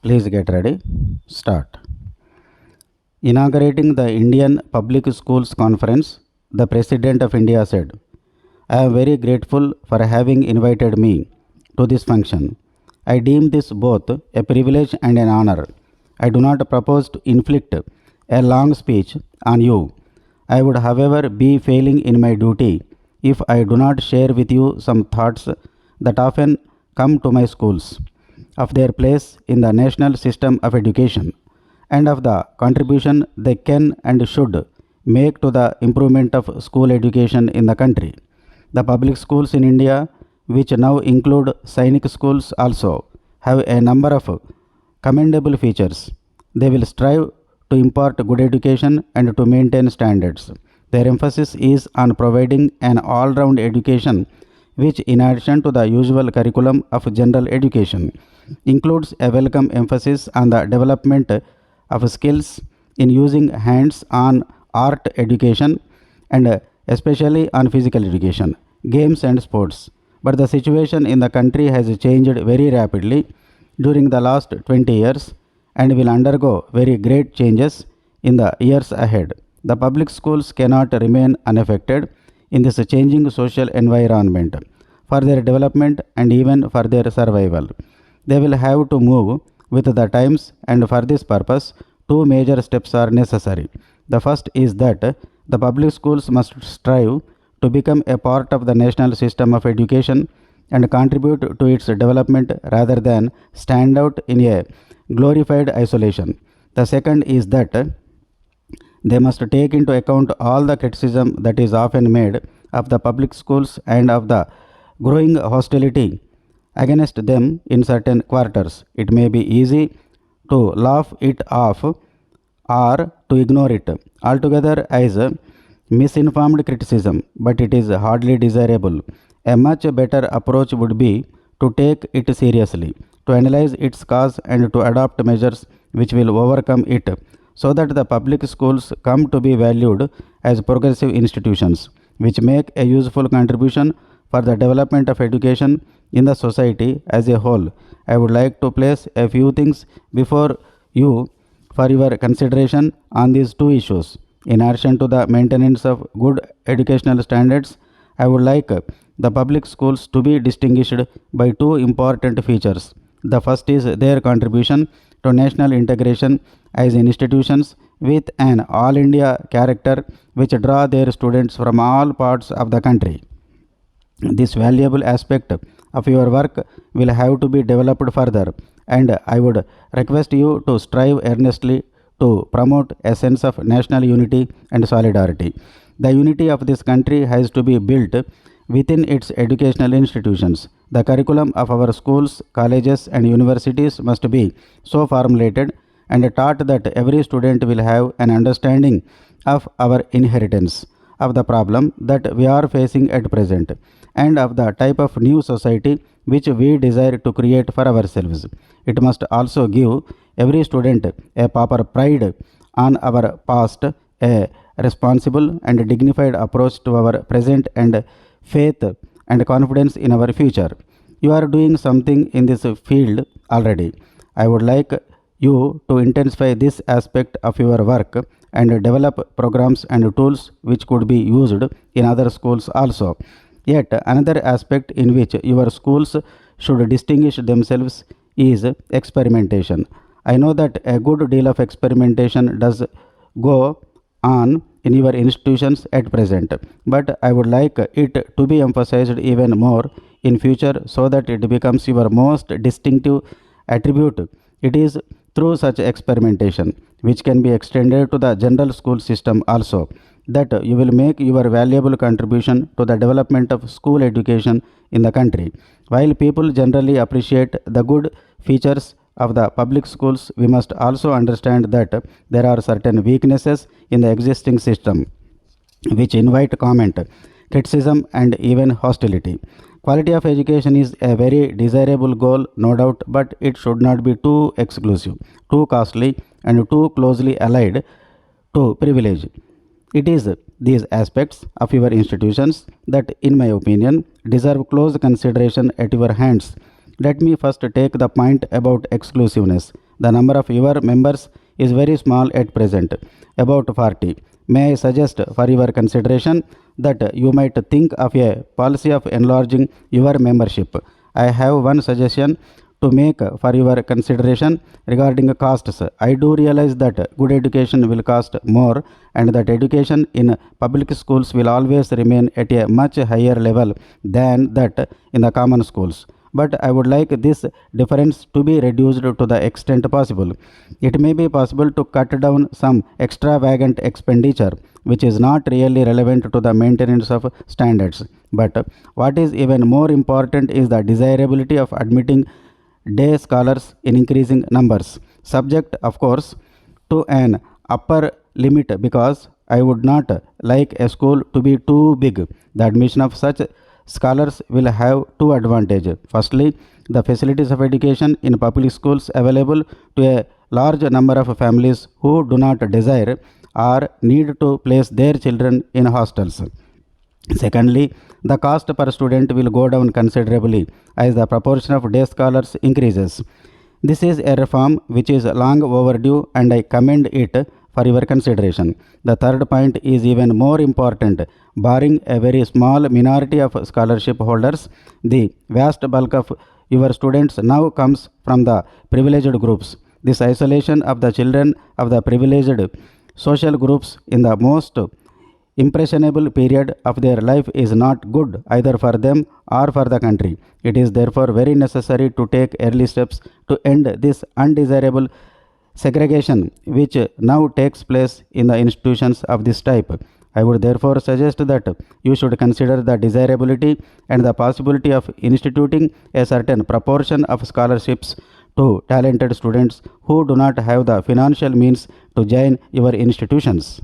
Please get ready. Start. Inaugurating the Indian Public Schools Conference, the President of India said, "I am very grateful for having invited me to this function. I deem this both a privilege and an honor. I do not propose to inflict a long speech on you. I would, however, be failing in my duty if I do not share with you some thoughts that often come to my schools of their place in the national system of education and of the contribution they can and should make to the improvement of school education in the country. The public schools in India, which now include Sainik schools also, have a number of commendable features. They will strive to impart good education and to maintain standards. Their emphasis is on providing an all-round education which, in addition to the usual curriculum of general education, includes a welcome emphasis on the development of skills in using hands-on art education and especially on physical education, games and sports. But the situation in the country has changed very rapidly during the last 20 years and will undergo very great changes in the years ahead. The public schools cannot remain unaffected in this changing social environment for their development and even for their survival. They will have to move with the times, and for this purpose, two major steps are necessary. The first is that the public schools must strive to become a part of the national system of education and contribute to its development rather than stand out in a glorified isolation. The second is that they must take into account all the criticism that is often made of the public schools and of the growing hostility against them in certain quarters. It may be easy to laugh it off or to ignore it altogether as misinformed criticism, but it is hardly desirable. A much better approach would be to take it seriously, to analyze its cause and to adopt measures which will overcome it, so that the public schools come to be valued as progressive institutions which make a useful contribution for the development of education in the society as a whole. I would like to place a few things before you for your consideration on these two issues. In addition to the maintenance of good educational standards, I would like the public schools to be distinguished by two important features. The first is their contribution to national integration as institutions with an all India character which draw their students from all parts of the country. This valuable aspect of your work will have to be developed further, and I would request you to strive earnestly to promote a sense of national unity and solidarity. The unity of this country has to be built within its educational institutions. The curriculum of our schools, colleges and universities must be so formulated and taught that every student will have an understanding of our inheritance, of the problem that we are facing at present, and of the type of new society which we desire to create for ourselves. It must also give every student a proper pride on our past, a responsible and dignified approach to our present, and faith and confidence in our future. You are doing something in this field already. I would like you to intensify this aspect of your work and develop programs and tools which could be used in other schools also. Yet another aspect in which your schools should distinguish themselves is experimentation. I know that a good deal of experimentation does go on in your institutions at present, but I would like it to be emphasized even more in future so that it becomes your most distinctive attribute. It is through such experimentation, which can be extended to the general school system also, that you will make your valuable contribution to the development of school education in the country. While people generally appreciate the good features of the public schools, we must also understand that there are certain weaknesses in the existing system which invite comment, criticism and even hostility. Quality of education is a very desirable goal, no doubt, but it should not be too exclusive, too costly and too closely allied to privilege. It is these aspects of your institutions that, in my opinion, deserve close consideration at your hands. Let me first take the point about exclusiveness. The number of your members is very small at present, about 40. May I suggest for your consideration that you might think of a policy of enlarging your membership. I have one suggestion to make for your consideration regarding costs. I do realize that good education will cost more and that education in public schools will always remain at a much higher level than that in the common schools. But I would like this difference to be reduced to the extent possible. It may be possible to cut down some extravagant expenditure which is not really relevant to the maintenance of standards. But what is even more important is the desirability of admitting day scholars in increasing numbers, subject of course to an upper limit, because I would not like a school to be too big. The admission of such scholars will have two advantages. Firstly, the facilities of education in public schools available to a large number of families who do not desire or need to place their children in hostels. Secondly, the cost per student will go down considerably as the proportion of day scholars increases. This is a reform which is long overdue and I commend it for your consideration. The third point is even more important. Barring a very small minority of scholarship holders, the vast bulk of your students now comes from the privileged groups. This isolation of the children of the privileged social groups in the most impressionable period of their life is not good either for them or for the country. It is therefore very necessary to take early steps to end this undesirable segregation which now takes place in the institutions of this type. I would therefore suggest that you should consider the desirability and the possibility of instituting a certain proportion of scholarships to talented students who do not have the financial means to join your institutions.